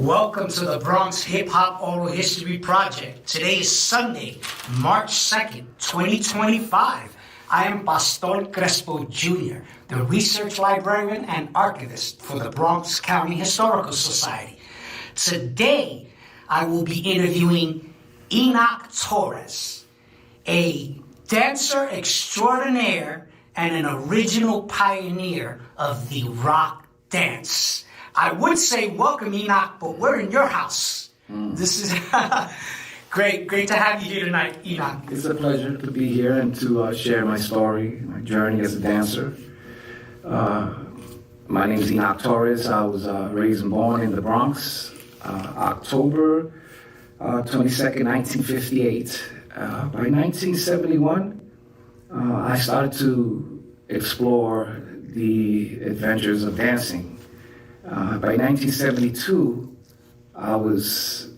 Welcome to the Bronx Hip Hop Oral History Project. Today is Sunday, March 2nd, 2025. I am Pastor Crespo Jr., the research librarian and archivist for the Bronx County Historical Society. Today, I will be interviewing Enoch Torres, a dancer extraordinaire and an original pioneer of the rock dance. I would say welcome, Enoch, but we're in your house. This is great to have you here tonight, Enoch. It's a pleasure to be here and to share my story, my journey as a dancer. My name is Enoch Torres. I was raised and born in the Bronx, October 22nd, 1958. By 1971, I started to explore the adventures of dancing. By 1972, I was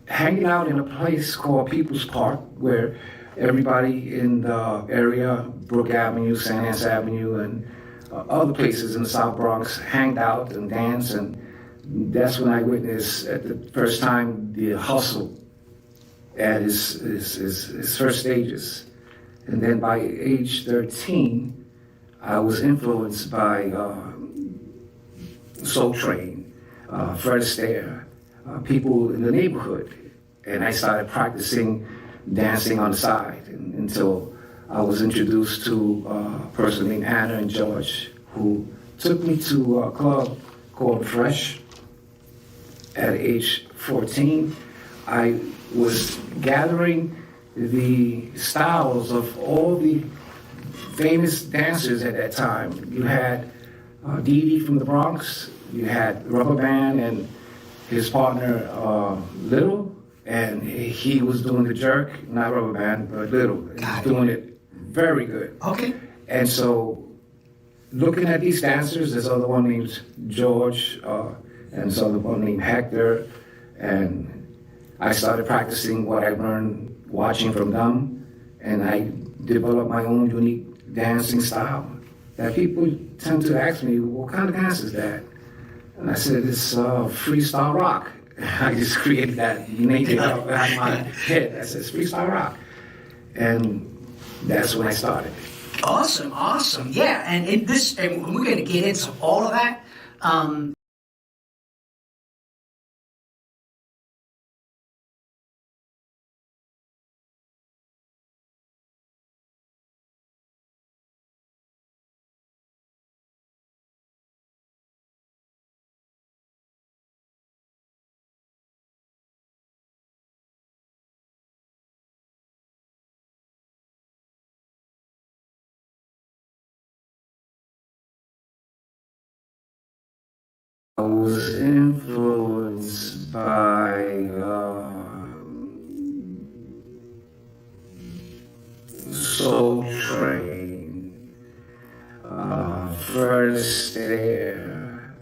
hanging out in a place called People's Park, where everybody in the area, Brook Avenue, St. Anne's Avenue, and other places in the South Bronx, hanged out and danced. And that's when I witnessed, at the first time, the hustle at his first stages. And then by age 13, I was influenced by Soul Train, Fred Astaire, people in the neighborhood. And I started practicing dancing on the side until I was introduced to a person named Anna and George, who took me to a club called Fresh. At age 14, I was gathering the styles of all the famous dancers at that time. You had Dee Dee from the Bronx, you had Rubber Band and his partner Little, and he was doing the jerk, not Rubber Band, but Little, doing it very good. Okay. And so, looking at these dancers, there's other one named George, and there's other one named Hector, and I started practicing what I learned watching from them, and I developed my own unique dancing style that people tend to ask me, what kind of dance is that? And I said, it's freestyle rock. I just created that, made it up out of my head. I said, it's freestyle rock. And that's when I started. Awesome. Yeah, and we're going to get into all of that. I was influenced by Soul Train, Fred Astaire,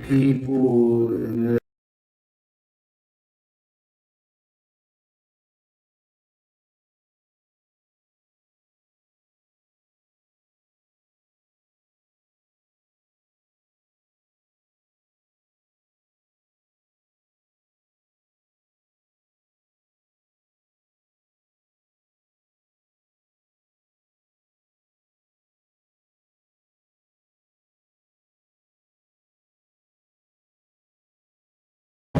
people in the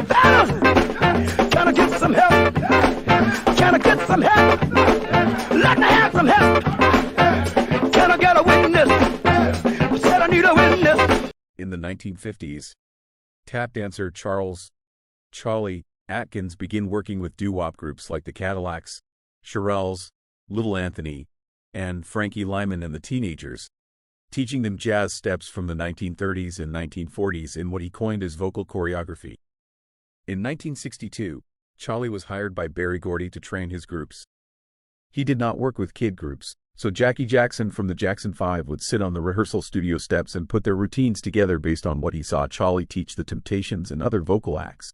Can I get some help? Can I get some help? Let me have some help. Can I get a witness? Said I need a witness. In the 1950s, tap dancer Charlie Atkins began working with doo-wop groups like the Cadillacs, Shirelles, Little Anthony, and Frankie Lyman and the Teenagers, teaching them jazz steps from the 1930s and 1940s in what he coined as vocal choreography. In 1962, Charlie was hired by Berry Gordy to train his groups. He did not work with kid groups, so Jackie Jackson from the Jackson 5 would sit on the rehearsal studio steps and put their routines together based on what he saw Charlie teach the Temptations and other vocal acts.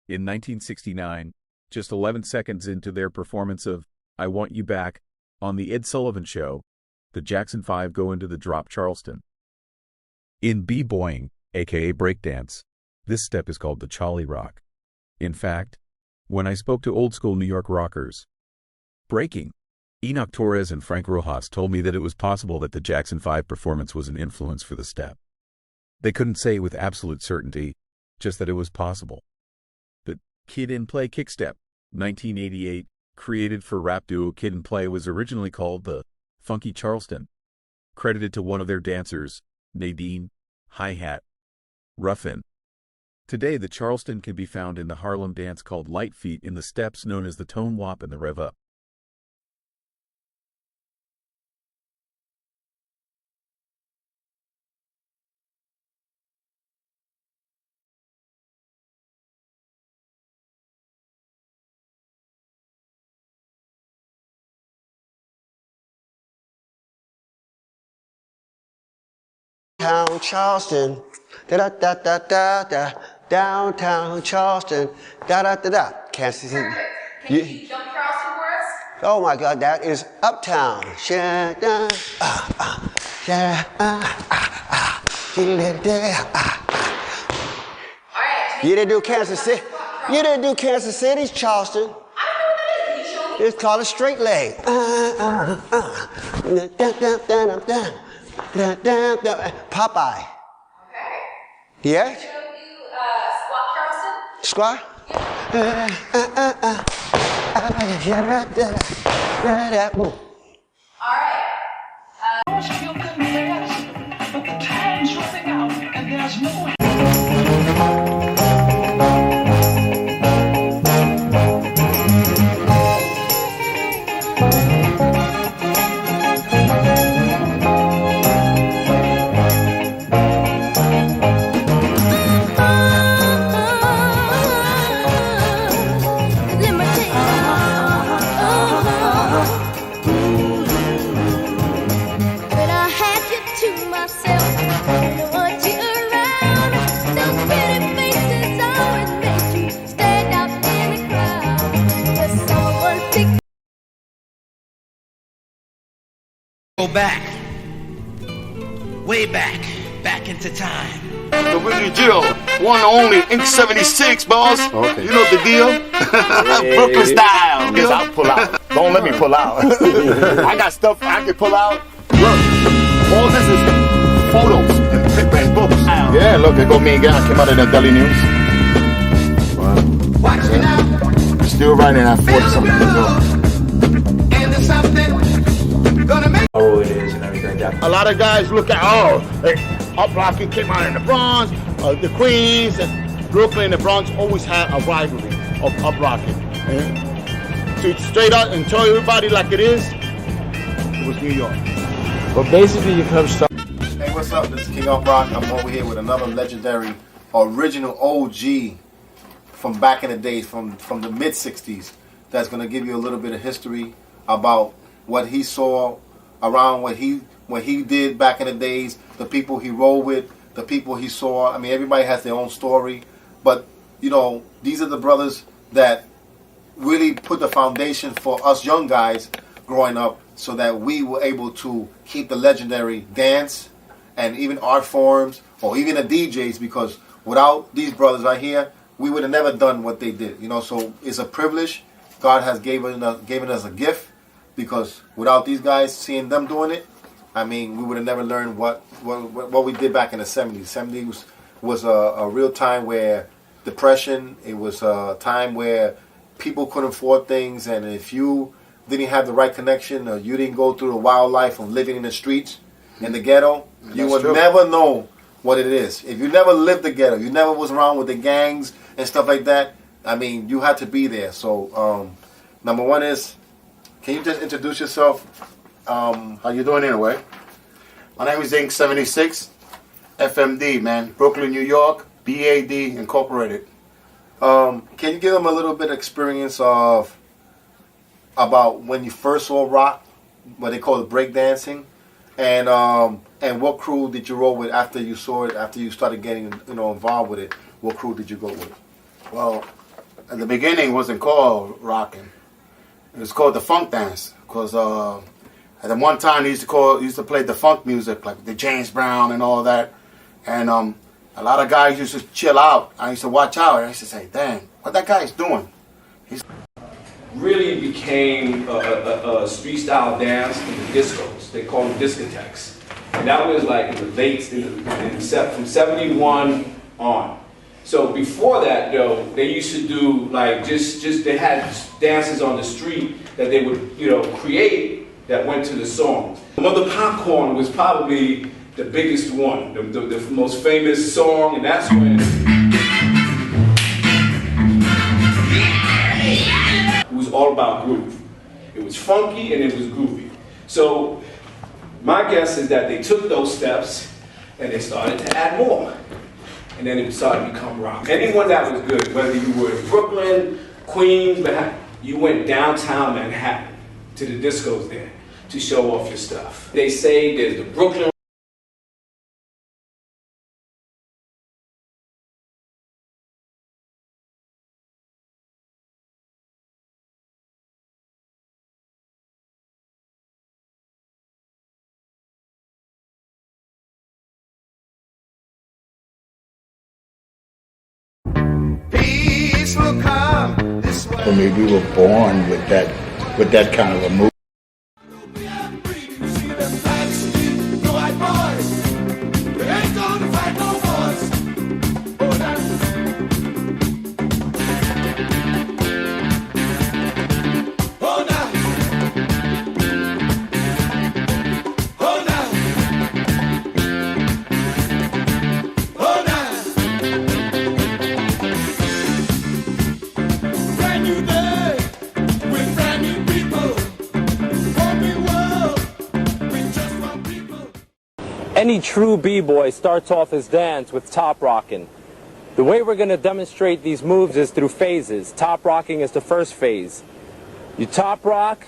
In 1969, just 11 seconds into their performance of I Want You Back on The Ed Sullivan Show, the Jackson 5 go into the drop Charleston. In b-boying, aka breakdance, This step is called the Charlie Rock. In fact, when I spoke to old-school New York rockers, breaking, Enoch Torres and Frank Rojas told me that it was possible that the Jackson 5 performance was an influence for the step. They couldn't say with absolute certainty, just that it was possible. The Kid and Play Kickstep, 1988, created for rap duo Kid and Play, was originally called the Funky Charleston, credited to one of their dancers, Nadine, hi-hat, Ruffin. Today the Charleston can be found in the Harlem dance called Light Feet in the steps known as the Tone Wop and the Rev Up. Downtown Charleston, da da da da da. Downtown Charleston, da da da da. Kansas City. Can you jump Charleston for us? Oh my God, that is Uptown. Yeah, You didn't do Kansas City. You didn't do Kansas City's Charleston. I don't know what that is. Can you show me? It's called a straight leg. Popeye. Okay. Yeah? Show you squat Charleston? Squat? Boom. All right. But the time's running out and there's no Go back, way back into time. The Willie Jill, one and only, Inc. 76, boss. Okay. You know the deal? Brooklyn style. Guess I'll pull out. Don't let me pull out. I got stuff I can pull out. Look, all this is photos and paper and books. Yeah, look, there go me again. I came out of the Daily News. Watch me now. Still writing at 40-something years old. and there's something gonna make How it is and everything like that. A lot of guys look at, Up Rocky came out in the Bronx, the Queens, and Brooklyn and the Bronx always had a rivalry of Up Rocky. To straight up and tell everybody like it is, it was New York. But basically, you come start. Hey, what's up? This is King Up Rock. I'm over here with another legendary, original OG from back in the days, from the mid '60s. That's gonna give you a little bit of history about what he saw around what he did back in the days, the people he rode with, the people he saw. I mean, everybody has their own story, but you know, these are the brothers that really put the foundation for us young guys growing up, so that we were able to keep the legendary dance and even art forms, or even the DJs, because without these brothers right here, we would have never done what they did. You know, so it's a privilege. God has given us a gift, because without these guys, seeing them doing it, I mean, we would have never learned what we did back in the 70s. 70s was a real time where depression, it was a time where people couldn't afford things, and if you didn't have the right connection, or you didn't go through the wild life of living in the streets, in the ghetto, you would never know what it is. If you never lived the ghetto, you never was around with the gangs and stuff like that, I mean, you had to be there. So, number one is, can you just introduce yourself? How you doing anyway? My name is Inc. 76, FMD, man. Brooklyn, New York, BAD Incorporated. Can you give them a little bit of experience of about when you first saw rock, what they call it breakdancing, and what crew did you roll with after you saw it, after you started getting involved with it? What crew did you go with? Well, at the beginning, it wasn't called rocking. It was called the funk dance, because at the one time they used to play the funk music, like the James Brown and all that. And A lot of guys used to chill out. I used to watch out. I used to say, dang, what that guy's doing? Really became a street style dance in the discos. They call them discotheques. And that was like in the late, from 71 on. So before that though, they used to do like they had dances on the street that they would, create that went to the songs. Mother Popcorn was probably the biggest one, the most famous song, and that's when it was all about groove. It was funky and it was groovy. So my guess is that they took those steps and they started to add more. And then it started to become rock. Anyone that was good, whether you were in Brooklyn, Queens, Manhattan, you went downtown Manhattan to the discos there to show off your stuff. They say there's the Brooklyn. I mean, we were born with that kind of a move. Any true b-boy starts off his dance with top rocking. The way we're going to demonstrate these moves is through phases. Top rocking is the first phase. You top rock,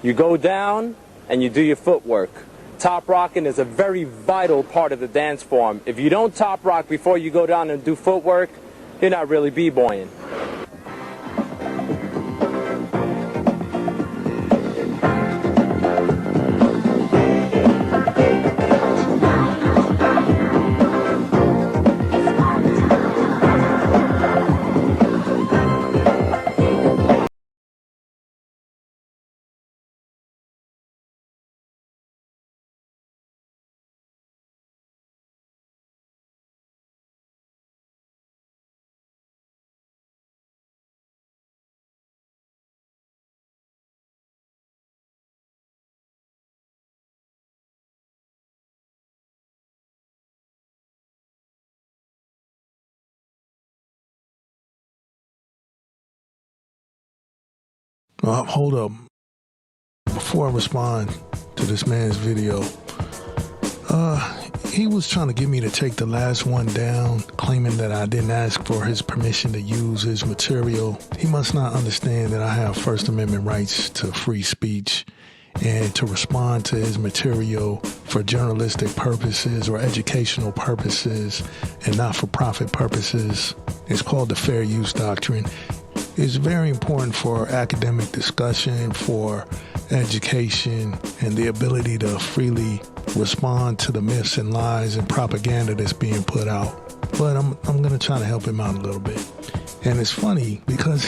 you go down, and you do your footwork. Top rocking is a very vital part of the dance form. If you don't top rock before you go down and do footwork, you're not really b-boying. Hold up. Before I respond to this man's video, he was trying to get me to take the last one down, claiming that I didn't ask for his permission to use his material. He must not understand that I have First Amendment rights to free speech and to respond to his material for journalistic purposes or educational purposes and not for profit purposes. It's called the Fair Use Doctrine. It's very important for academic discussion, for education, and the ability to freely respond to the myths and lies and propaganda that's being put out. But I'm going to try to help him out a little bit. And it's funny because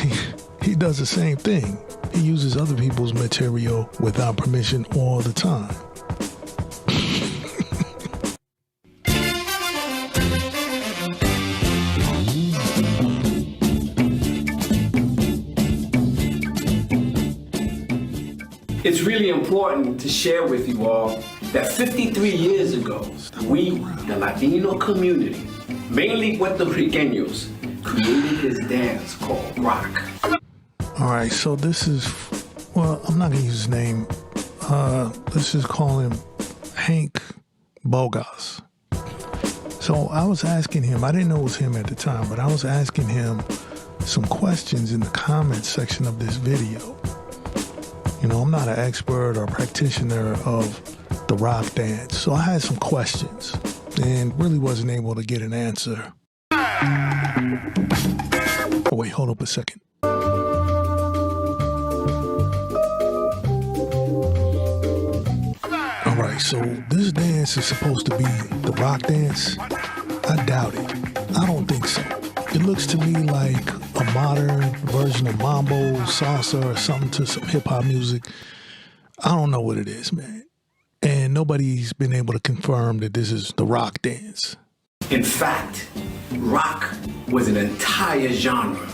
he does the same thing. He uses other people's material without permission all the time. It's really important to share with you all that 53 years ago, we, the Latino community, mainly Puerto Ricanos, created this dance called rock. All right, so this is, well, I'm not going to use his name. Let's just call him Hank Bogas. So I was asking him, I didn't know it was him at the time, but I was asking him some questions in the comments section of this video. You know, I'm not an expert or practitioner of the rock dance, so I had some questions and really wasn't able to get an answer. Oh, wait, hold up a second. All right, so this dance is supposed to be the rock dance. I I doubt it. I don't think so. It looks to me like a modern version of mambo, salsa, or something to some hip-hop music. I don't know what it is, man. And nobody's been able to confirm that this is the rock dance. In fact, rock was an entire genre,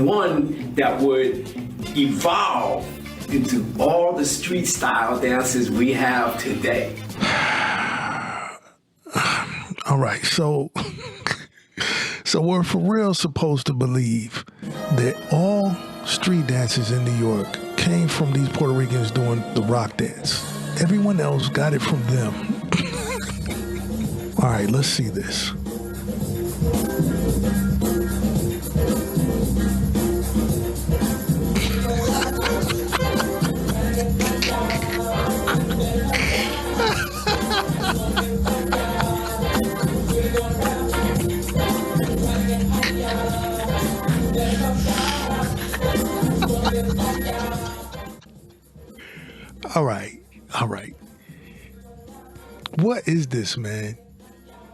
one that would evolve into all the street style dances we have today. All right, so we're for real supposed to believe that all street dances in New York came from these Puerto Ricans doing the rock dance. Everyone else got it from them. All right, let's see this. All right. What is this, man?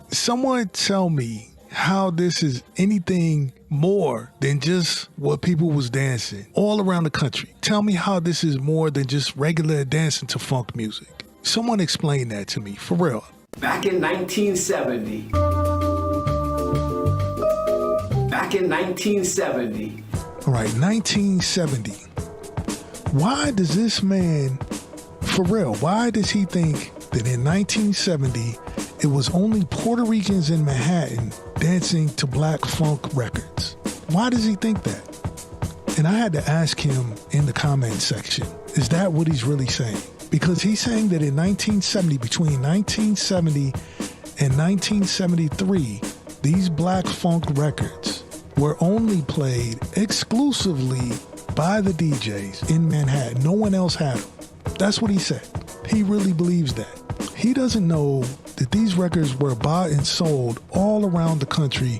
Someone tell me how this is anything more than just what people was dancing all around the country. Tell me how this is more than just regular dancing to funk music. Someone explain that to me, for real. Back in 1970. All right, 1970. Why does this man, for real, why does he think that in 1970 it was only Puerto Ricans in Manhattan dancing to black funk records? Why does he think that? And I had to ask him in the comment section, is that what he's really saying? Because he's saying that in 1970, between 1970 and 1973, these black funk records were only played exclusively by the DJs in Manhattan. No one else had them. That's what he said. He really believes that. He doesn't know that these records were bought and sold all around the country,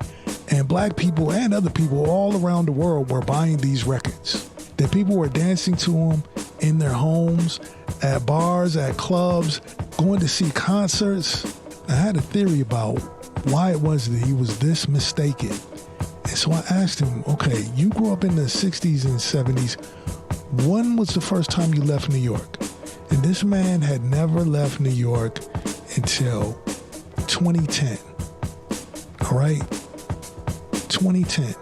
and black people and other people all around the world were buying these records. That people were dancing to them in their homes, at bars, at clubs, going to see concerts. I had a theory about why it was that he was this mistaken. And so I asked him, okay, you grew up in the 60s and 70s. When was the first time you left New York? And this man had never left New York until 2010. All right? 2010.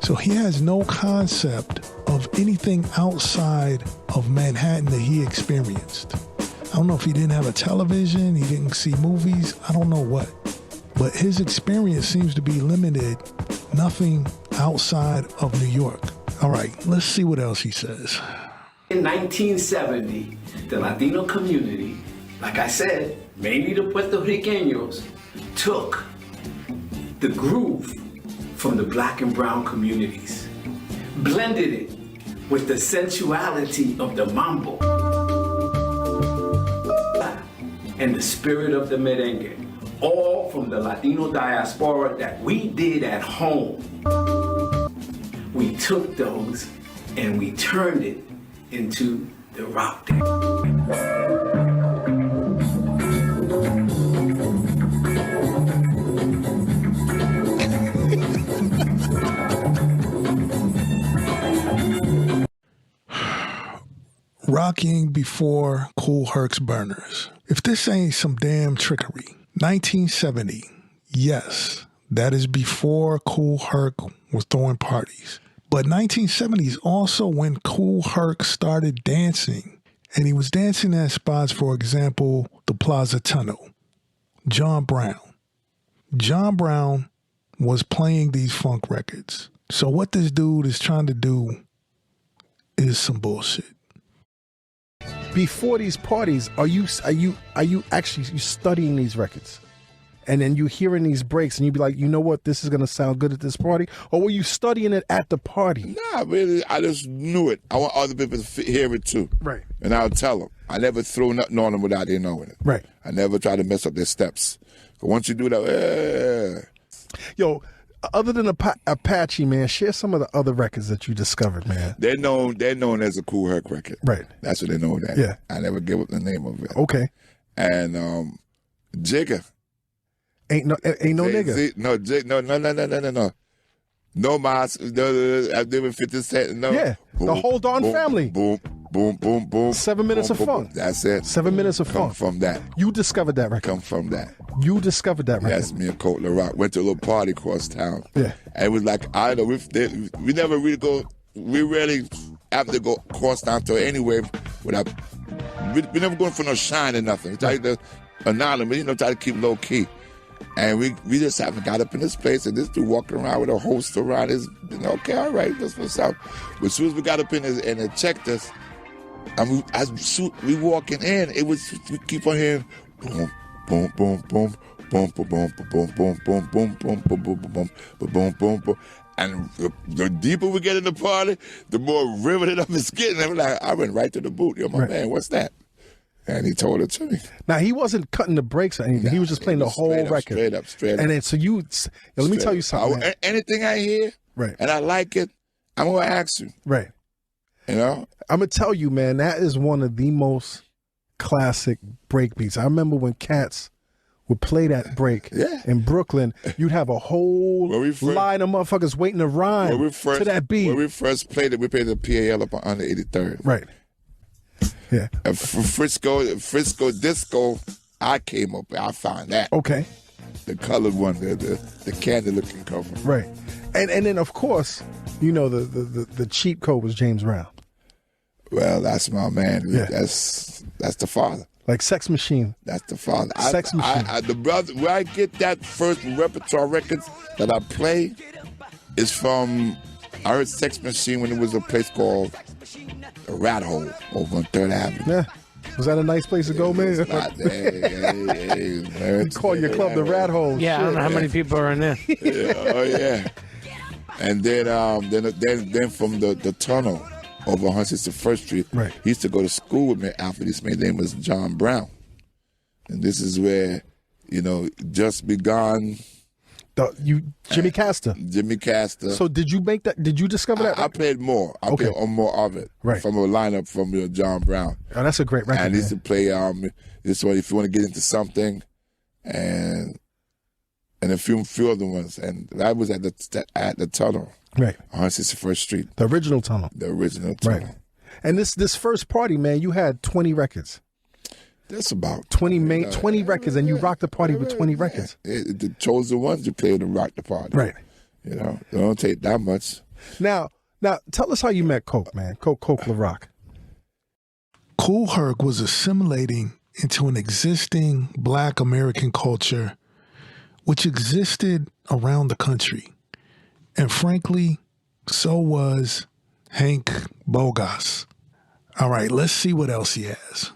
So he has no concept of anything outside of Manhattan that he experienced. I don't know if he didn't have a television, he didn't see movies, I don't know what. But his experience seems to be limited, nothing outside of New York. All right, let's see what else he says. In 1970, the Latino community, like I said, mainly the Puerto Ricanos, took the groove from the black and brown communities, blended it with the sensuality of the mambo and the spirit of the merengue, all from the Latino diaspora that we did at home. We took those and we turned it into the rock dance. Rocking before Kool Herc's burners. If this ain't some damn trickery. 1970, yes, that is before Kool Herc was throwing parties. But 1970 is also when Kool Herc started dancing. And he was dancing at spots, for example, the Plaza Tunnel. John Brown. John Brown was playing these funk records. So what this dude is trying to do is some bullshit. Before these parties, are you actually studying these records? And then you hearing these breaks and you be like, you know what, this is going to sound good at this party? Or were you studying it at the party? Nah, really, I just knew it. I want other people to hear it too. Right. And I'll tell them. I never threw nothing on them without them knowing it. Right. I never try to mess up their steps. But once you do that, Yo, other than Apache, man, share some of the other records that you discovered, man. They're known as a Kool Herc record. Right. That's what they're known as. Yeah. I never give up the name of it. Okay. And Jigger. Ain't no nigga. No. No mas, I've given 50 Cent. No. Yeah, the Hold On Family. Boom, boom, boom, boom. 7 minutes of funk. That's it. 7 minutes of funk. From that. You discovered that record. Come from that. You discovered that record. Yes, me and Colt LaRock went to a little party across town. Yeah. And it was like, I don't know, we never really go, we rarely have to go across town to anywhere without, we never going for no shine or nothing. We try to anonymous, try to keep low key. And we just haven't got up in this place, and this dude walking around with a host around his, okay, all right, that's what's up. But as soon as we got up in this, and it checked us, and we walking in, it was, we keep on hearing boom, boom, boom, boom, boom, boom, boom, boom, boom, boom, boom, boom, boom, boom, boom, boom, boom, boom. And the deeper we get in the party, the more riveted up it's getting. And I'm like, I went right to the booth. Yo, my man, what's that? And he told it to me. Now, he wasn't cutting the brakes or anything. He was just playing the whole record. Straight up. And then, so let me tell you something. Man. Anything I hear, and I like it, I'm going to ask you. Right. You know? I'm going to tell you, man, that is one of the most classic break beats. I remember when cats would play that break in Brooklyn, you'd have a whole line of motherfuckers waiting to rhyme to that beat. When we first played it, we played the PAL up on the 83rd. Right. Yeah. Frisco Disco, I came up, I found that. Okay. The colored one, the candy looking cover. Right. And then of course, the cheat code was James Brown. Well, that's my man. Yeah. That's the father. Like Sex Machine. That's the father. Sex Machine. The brother, where I get that first repertoire records that I play is from, I heard Sex Machine when it was a place called the Rat Hole over on 3rd Avenue. Yeah. Was that a nice place to go, man? You call your club the Rat Hole. Yeah, I don't know how many people are in there. Oh yeah. And then from the tunnel over 161st Street, he used to go to school with me after this. My name was John Brown, and this is where Just Begun. Jimmy Castor. Jimmy Castor. So did you make that? Did you discover that? I played more. I played on more of it. Right. From a lineup from John Brown. Oh, that's a great record. And he used to play this one, If You Want to Get Into Something, and a few other ones. And that was at the tunnel. Right. On 161st Street. The original tunnel. The original tunnel. Right. And this first party, man, you had 20 records. That's about 20 records, and you rocked the party with 20 records. The chosen ones you play to rock the party. Right. It don't take that much. Now, tell us how you met Coke, man. Coke LaRock. Kool Herc was assimilating into an existing Black American culture which existed around the country. And frankly, so was Hank Bogas. All right, let's see what else he has.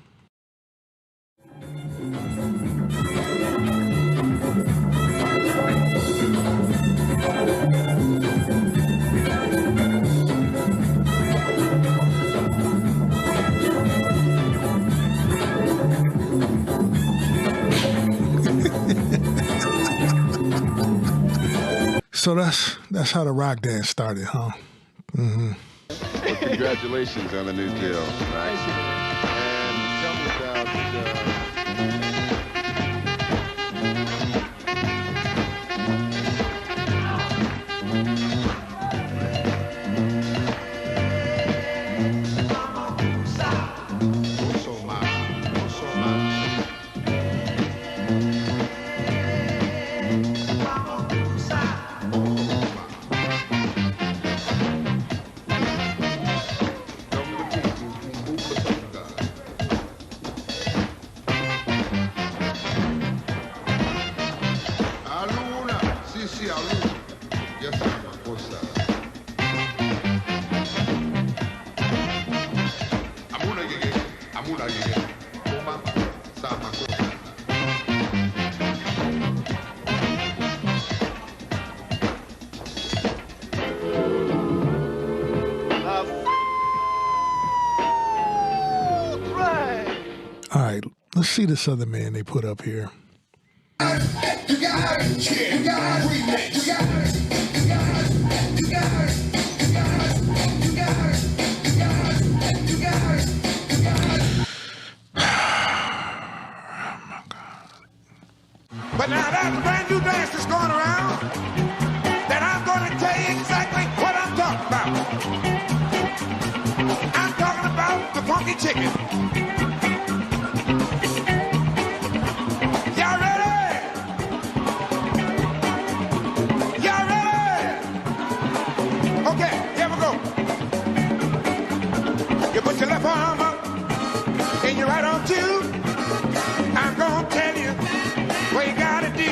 So that's how the rock dance started, huh? Mm-hmm. Well, congratulations on the new deal, right? And tell me about All right, let's see this other man they put up here. But now there's a brand new dance that's going around that I'm going to tell you exactly what I'm talking about. I'm talking about the funky chicken. Y'all ready? Y'all ready? Okay, here we go. You put your left arm up and your right arm too. I'm gonna tell you what you gotta do.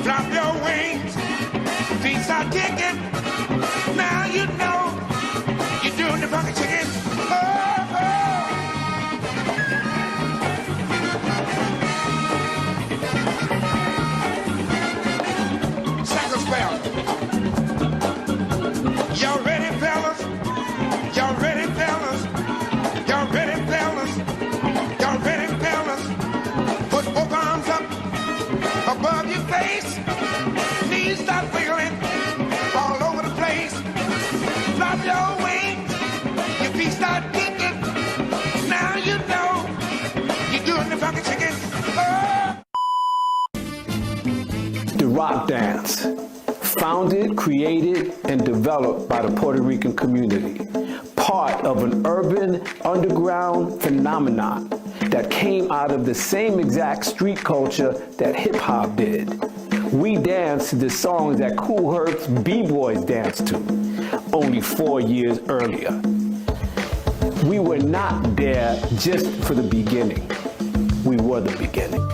Drop your wings, feet start kicking. Now you know you're doing the funky chicken. Oh, oh. Second spell. Y'all ready, fellas? Y'all ready, fellas? Y'all ready, fellas? Y'all ready, fellas? Put both arms up above your face. Knees start wiggling all over the place. Drop your wings, your feet start kicking. Now you know you're doing the funky chicken. Oh. The rock dance, founded, created, and developed by the Puerto Rican community, part of an urban underground phenomenon that came out of the same exact street culture that hip-hop did. We danced to the songs that Kool Herc's B-boys danced to, only 4 years earlier. We were not there just for the beginning. We were the beginning.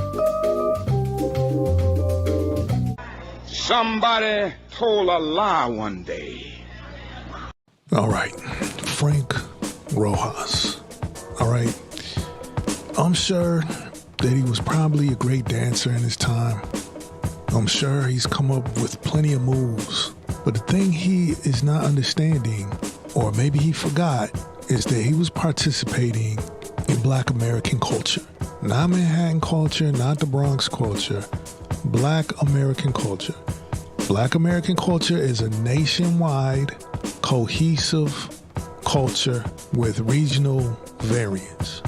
Somebody told a lie one day. All right, Frank Rojas. All right, I'm sure that he was probably a great dancer in his time. I'm sure he's come up with plenty of moves. But the thing he is not understanding, or maybe he forgot, is that he was participating in Black American culture. Not Manhattan culture, not the Bronx culture, Black American culture. Black American culture is a nationwide, cohesive culture with regional variance.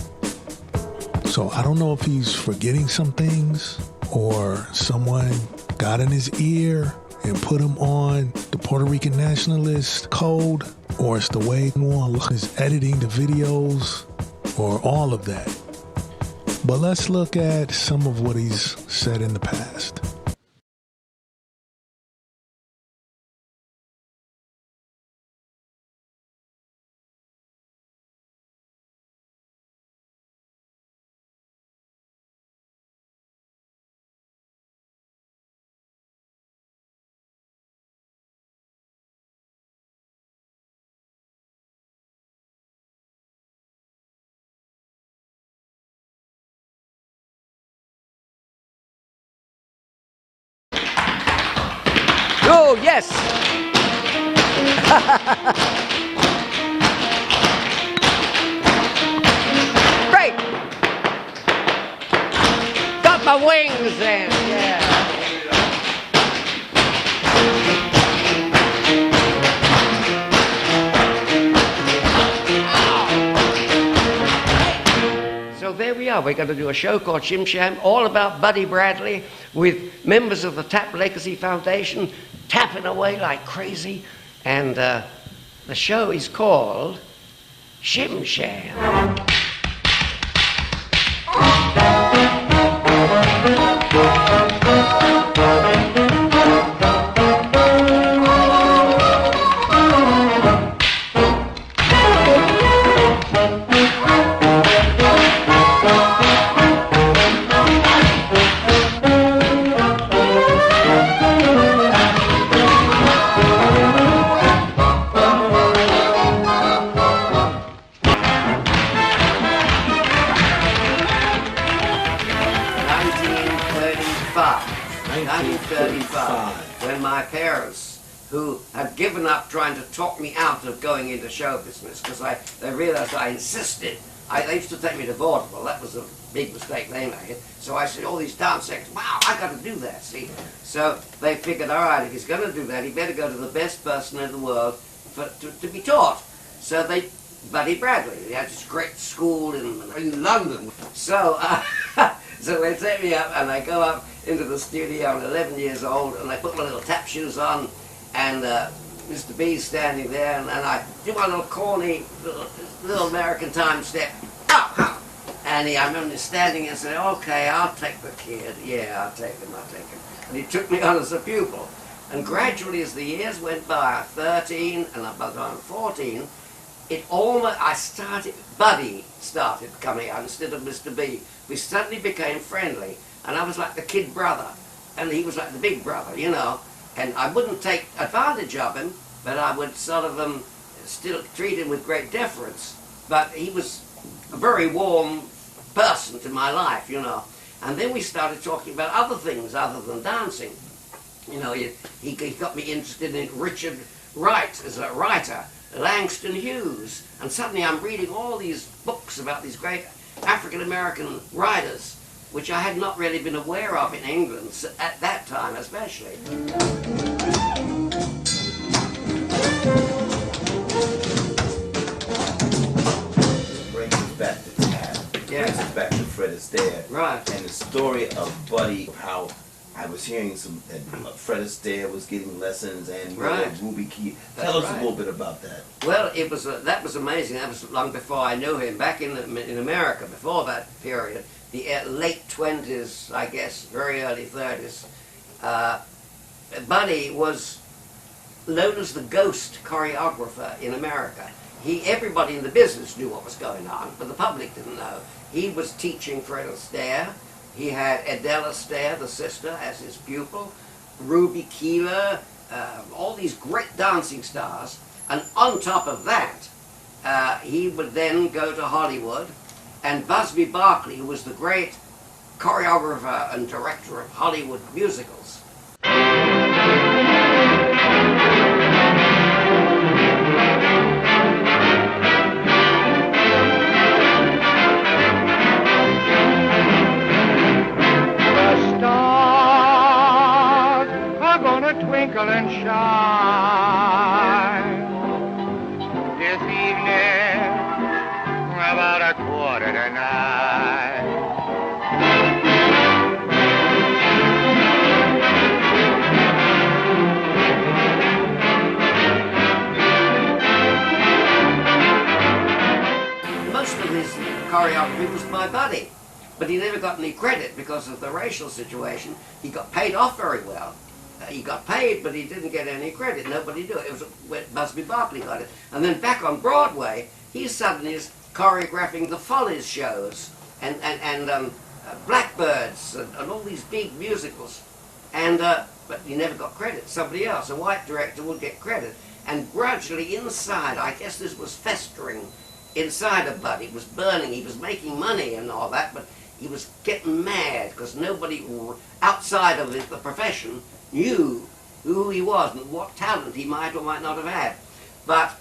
So I don't know if he's forgetting some things or someone got in his ear and put him on the Puerto Rican nationalist code, or it's the way one is editing the videos, or all of that. But let's look at some of what he's said in the past. Oh, yes. Great. Got my wings in, yeah. So there we are. We're going to do a show called Shim Sham, all about Buddy Bradley, with members of the Tap Legacy Foundation tapping away like crazy. And the show is called Shim Sham. When my parents, who had given up trying to talk me out of going into show business, because they realized I insisted. They used to take me to vaudeville. That was a big mistake they made. So I said, all these dance acts, wow, I got to do that, see? So they figured, all right, if he's going to do that, he better go to the best person in the world to be taught. So Buddy Bradley, he had this great school in London. So So they take me up, and I go up into the studio. I'm 11 years old, and I put my little tap shoes on, and Mr. B's standing there, and I do my little corny little American time step. Pow, pow. And I remember standing and saying, okay, I'll take the kid. Yeah, I'll take him. And he took me on as a pupil. And gradually, as the years went by, 13, and by the time 14, Buddy started coming out instead of Mr. B. We suddenly became friendly, and I was like the kid brother, and he was like the big brother, you know. And I wouldn't take advantage of him, but I would sort of still treat him with great deference. But he was a very warm person to my life, you know. And then we started talking about other things other than dancing. You know, he got me interested in Richard Wright as a writer, Langston Hughes, and suddenly I'm reading all these books about these great African-American writers, which I had not really been aware of in England at that time especially. Brings us back to Tab. Yeah. Brings us back to Fred Astaire. Right. And the story of Buddy, how I was hearing that Fred Astaire was getting lessons and Ruby Key. Tell us a little bit about that. Well, that was amazing. That was long before I knew him. Back in America, before that period, the late 20s, I guess, very early 30s, Buddy was known as the ghost choreographer in America. Everybody in the business knew what was going on, but the public didn't know. He was teaching Fred Astaire. He had Adele Astaire, the sister, as his pupil, Ruby Keeler, all these great dancing stars. And on top of that, he would then go to Hollywood, and Busby Berkeley, who was the great choreographer and director of Hollywood musicals. Twinkle and shine this evening about 8:45. Most of his choreography was by Buddy, but he never got any credit because of the racial situation. He got paid off very well. He got paid, but he didn't get any credit. Nobody knew it. It was when Busby Berkeley got it. And then back on Broadway, he suddenly is choreographing the Follies shows and Blackbirds and all these big musicals. And but he never got credit. Somebody else, a white director, would get credit. And gradually inside, I guess this was festering inside of Buddy. It was burning. He was making money and all that, but he was getting mad because nobody outside of the profession knew who he was and what talent he might or might not have had. But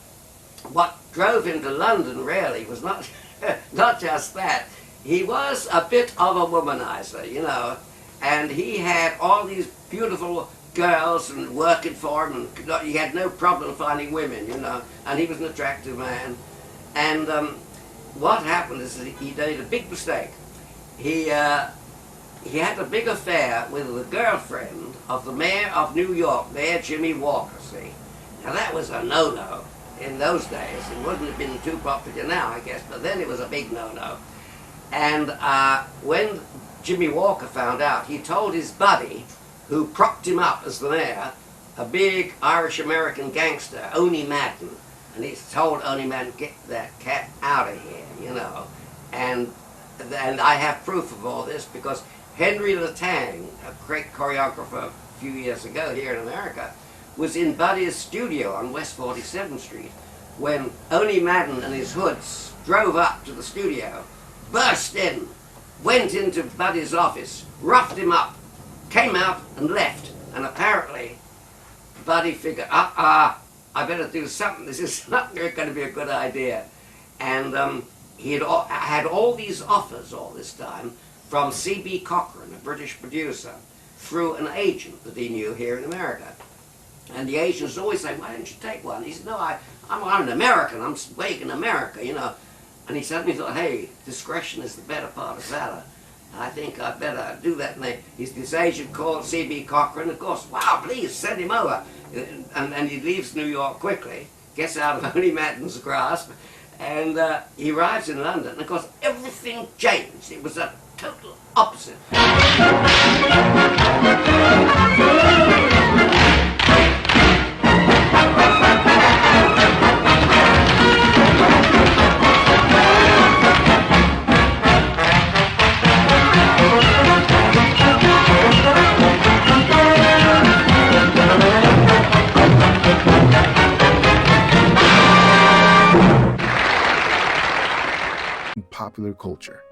what drove him to London really was not not just that. He was a bit of a womanizer, you know, and he had all these beautiful girls and working for him, and he had no problem finding women, you know, and he was an attractive man. And what happened is that he made a big mistake. He had a big affair with the girlfriend of the mayor of New York, Mayor Jimmy Walker, see. Now that was a no-no in those days. It wouldn't have been too popular now, I guess, but then it was a big no-no. And when Jimmy Walker found out, he told his buddy, who propped him up as the mayor, a big Irish-American gangster, Oney Madden. And he told Oney Madden, get that cat out of here, you know. And I have proof of all this because Henry Latang, a great choreographer a few years ago here in America, was in Buddy's studio on West 47th Street when Oney Madden and his hoods drove up to the studio, burst in, went into Buddy's office, roughed him up, came out and left. And apparently Buddy figured, I better do something. This is not going to be a good idea. And he had all these offers all this time from C.B. Cochran, a British producer, through an agent that he knew here in America. And the agent was always saying, why don't you take one? He said, no, I'm an American. I'm big in America, you know. And he suddenly thought, hey, discretion is the better part of valor. I think I better do that. And he's this agent called C.B. Cochran. Of course, wow, please send him over. And he leaves New York quickly, gets out of Honey Madden's grasp, and he arrives in London. And of course, everything changed. It was a total opposite. Popular culture.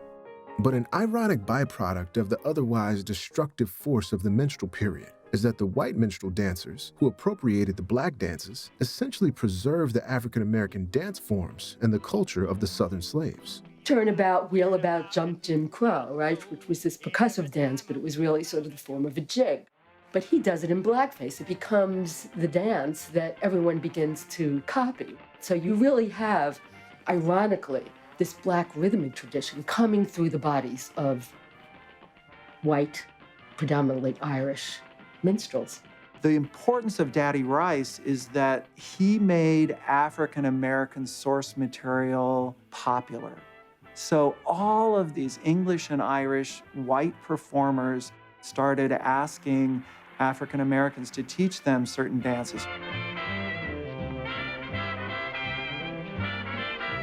But an ironic byproduct of the otherwise destructive force of the minstrel period is that the white minstrel dancers, who appropriated the black dances, essentially preserved the African-American dance forms and the culture of the Southern slaves. Turnabout, wheelabout, jump, Jim Crow, right? Which was this percussive dance, but it was really sort of the form of a jig. But he does it in blackface. It becomes the dance that everyone begins to copy. So you really have, ironically, this black rhythmic tradition coming through the bodies of white, predominantly Irish minstrels. The importance of Daddy Rice is that he made African-American source material popular. So all of these English and Irish white performers started asking African-Americans to teach them certain dances.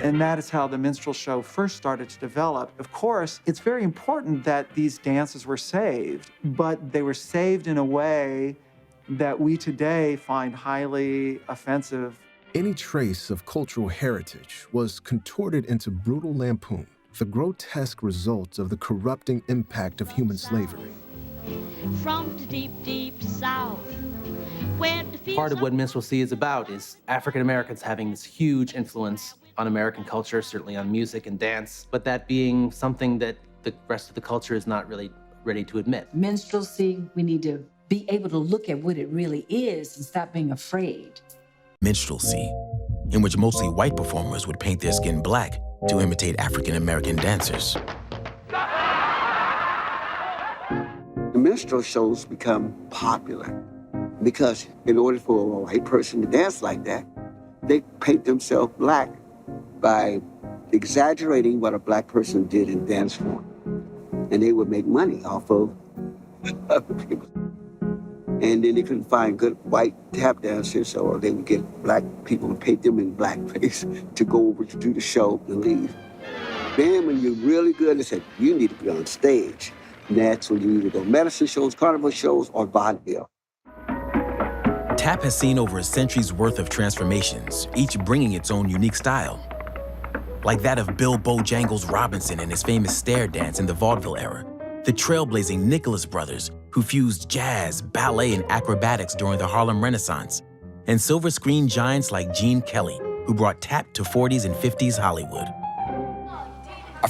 And that is how the minstrel show first started to develop. Of course, it's very important that these dances were saved, but they were saved in a way that we today find highly offensive. Any trace of cultural heritage was contorted into brutal lampoon, the grotesque result of the corrupting impact of human slavery. From the deep, deep South. Part of what minstrelsy is about is African Americans having this huge influence on American culture, certainly on music and dance, but that being something that the rest of the culture is not really ready to admit. Minstrelsy, we need to be able to look at what it really is and stop being afraid. Minstrelsy, in which mostly white performers would paint their skin black to imitate African American dancers. The minstrel shows become popular because in order for a white person to dance like that, they paint themselves black by exaggerating what a black person did in dance form. And they would make money off of other people. And then they couldn't find good white tap dancers, so they would get black people and paint them in blackface to go over to do the show and leave. Then when you're really good, they said, you need to be on stage. And that's when you either go medicine shows, carnival shows, or vaudeville. Tap has seen over a century's worth of transformations, each bringing its own unique style. Like that of Bill Bojangles Robinson and his famous stair dance in the vaudeville era. The trailblazing Nicholas Brothers, who fused jazz, ballet, and acrobatics during the Harlem Renaissance. And silver screen giants like Gene Kelly, who brought tap to 40s and 50s Hollywood.